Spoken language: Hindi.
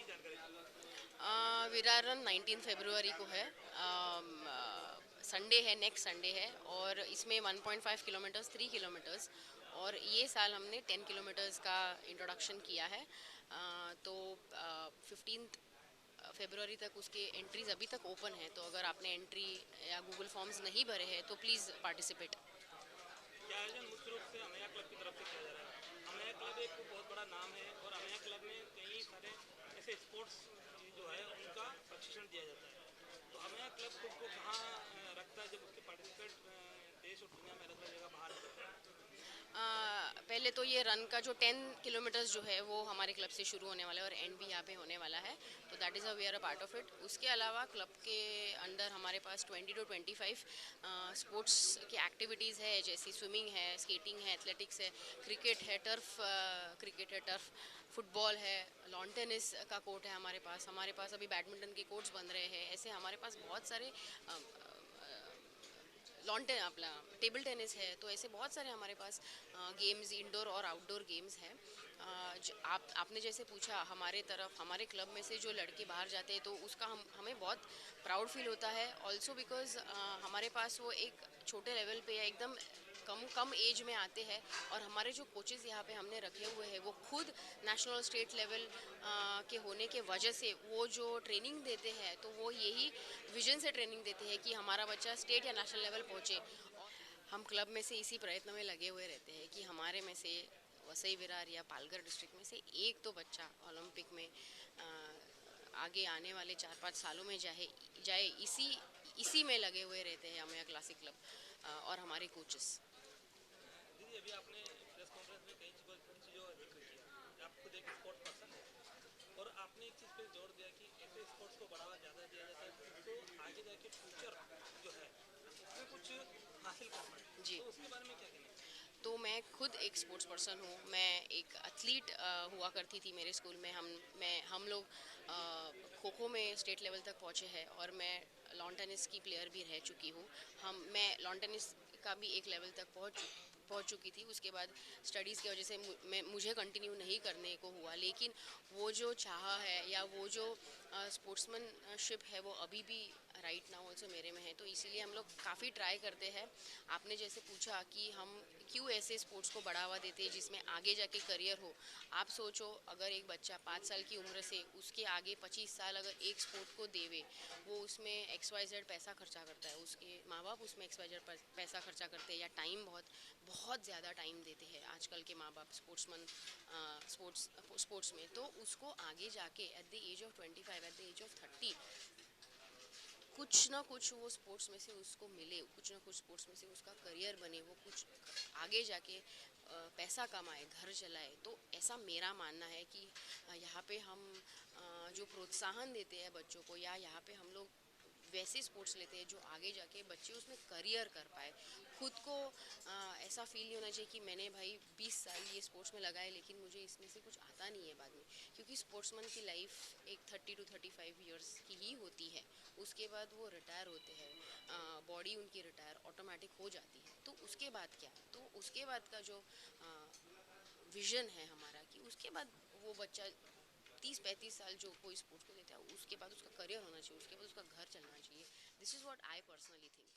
की जानकारी दीजिए। विरार रन 19 फरवरी को है। संडे है, नेक्स्ट संडे है, और इसमें 1.5 किलोमीटर्स, 3 किलोमीटर्स, और ये साल हमने 10 किलोमीटर्स का इंट्रोडक्शन किया है। तो 15 फरवरी तक उसके एंट्रीज अभी तक ओपन है, तो अगर आपने एंट्री या गूगल फॉर्म्स नहीं भरे हैं तो प्लीज़ पार्टिसिपेट। ये आयोजन मुख्य रूप से अमेया क्लब की तरफ से किया जा रहा है। अमेया क्लब एक बहुत बड़ा नाम है और अमेया क्लब में कई सारे ऐसे स्पोर्ट्स जो है उनका प्रशिक्षण दिया जाता है। तो अमेया क्लब खुद को कहाँ रखता है जब उसके पार्टिसिपेट देश और दुनिया में अलग अलग जगह बाहर निकलते हैं? पहले तो ये रन का जो 10 किलोमीटर्स जो है वो हमारे क्लब से शुरू होने वाला है और एंड भी यहाँ पे होने वाला है, तो that is a we are a part of it. उसके अलावा क्लब के अंडर हमारे पास 20 to 25 स्पोर्ट्स की एक्टिविटीज़ है, जैसे स्विमिंग है, स्केटिंग है, एथलेटिक्स है, क्रिकेट है, टर्फ फुटबॉल है, लॉन टेनिस का कोर्ट है हमारे पास अभी बैडमिंटन के कोर्ट्स बन रहे हैं। ऐसे हमारे पास बहुत सारे लॉन टेन अपना टेबल टेनिस है, तो ऐसे बहुत सारे हमारे पास गेम्स, इंडोर और आउटडोर गेम्स हैं। आपने जैसे पूछा, हमारे तरफ हमारे क्लब में से जो लड़के बाहर जाते हैं तो उसका हमें बहुत प्राउड फील होता है, ऑल्सो बिकॉज हमारे पास वो एक छोटे लेवल पे या एकदम कम कम एज में आते हैं, और हमारे जो कोचेज़ यहाँ पे हमने रखे हुए हैं वो खुद नेशनल स्टेट लेवल के होने के वजह से वो जो ट्रेनिंग देते हैं तो वो यही विजन से ट्रेनिंग देते हैं कि हमारा बच्चा स्टेट या नेशनल लेवल पहुँचे। हम क्लब में से इसी प्रयत्न में लगे हुए रहते हैं कि हमारे में से वसई विरार या पालघर डिस्ट्रिक्ट में से एक तो बच्चा ओलंपिक में आगे आने वाले 4-5 सालों में जाए इसी इसी में लगे हुए रहते हैं हम, या क्लासिक क्लब और हमारे कोचेस। दीदी अभी आपने प्रेस कॉन्फ्रेंस में कई चीज़ों का जिक्र किया कि आप खुद एक स्पोर्ट्स पर्सन है और आपने एक चीज़ पे जोर दिया कि ऐसे स्पोर्ट्स को बढ़ावा ज़्यादा दिया जाता है तो आगे जाके फ्यूचर जो है उसमें कुछ हासिल कर पाए। जी, तो उसके बारे में क्या कहना चाहिए? तो मैं खुद एक स्पोर्ट्स पर्सन हूँ। मैं एक एथलीट हुआ करती थी मेरे स्कूल में। हम लोग खो खो में स्टेट लेवल तक पहुँचे हैं, और मैं लॉन टेनिस की प्लेयर भी रह चुकी हूँ। मैं लॉन टेनिस का भी एक लेवल तक पहुंच चुकी थी। उसके बाद स्टडीज़ की वजह से मुझे कंटिन्यू नहीं करने को हुआ, लेकिन वो जो चाह है या वो जो स्पोर्ट्समैनशिप है वो अभी भी राइट नाउ ऑल्सो मेरे में है, तो इसीलिए हम लोग काफ़ी ट्राई करते हैं। आपने जैसे पूछा कि हम क्यों ऐसे स्पोर्ट्स को बढ़ावा देते हैं जिसमें आगे जाके करियर हो। आप सोचो, अगर एक बच्चा 5 साल की उम्र से उसके आगे 25 साल अगर एक स्पोर्ट को देवे, वो उसमें XYZ पैसा खर्चा करता है, उसके माँ बाप उसमें XYZ पैसा खर्चा करते हैं, या टाइम बहुत बहुत ज़्यादा टाइम देते हैं आजकल के माँ बाप स्पोर्ट्स में, तो उसको आगे जाके at the age of 25, at the age of 30 कुछ ना कुछ वो स्पोर्ट्स में से उसको मिले, कुछ ना कुछ स्पोर्ट्स में से उसका करियर बने, वो कुछ आगे जाके पैसा कमाए, घर चलाए। तो ऐसा मेरा मानना है कि यहाँ पे हम जो प्रोत्साहन देते हैं बच्चों को, या यहाँ पे हम लोग वैसे स्पोर्ट्स लेते हैं जो आगे जाके बच्चे उसमें करियर कर पाए। खुद को ऐसा फील नहीं होना चाहिए कि मैंने भाई 20 साल ये स्पोर्ट्स में लगाए लेकिन मुझे इसमें से कुछ आता नहीं है बाद में, क्योंकि स्पोर्ट्समैन की लाइफ एक 30 to 35 ईयर्स की ही होती है। उसके बाद वो रिटायर होते हैं, बॉडी उनकी रिटायर ऑटोमेटिक हो जाती है, तो उसके बाद क्या, तो उसके बाद का जो विजन है हमारा कि उसके बाद वो बच्चा 30-35 साल जो कोई स्पोर्ट्स को देता है उसके बाद उसका करियर होना चाहिए, उसके बाद उसका घर चलना चाहिए। This is what I personally think.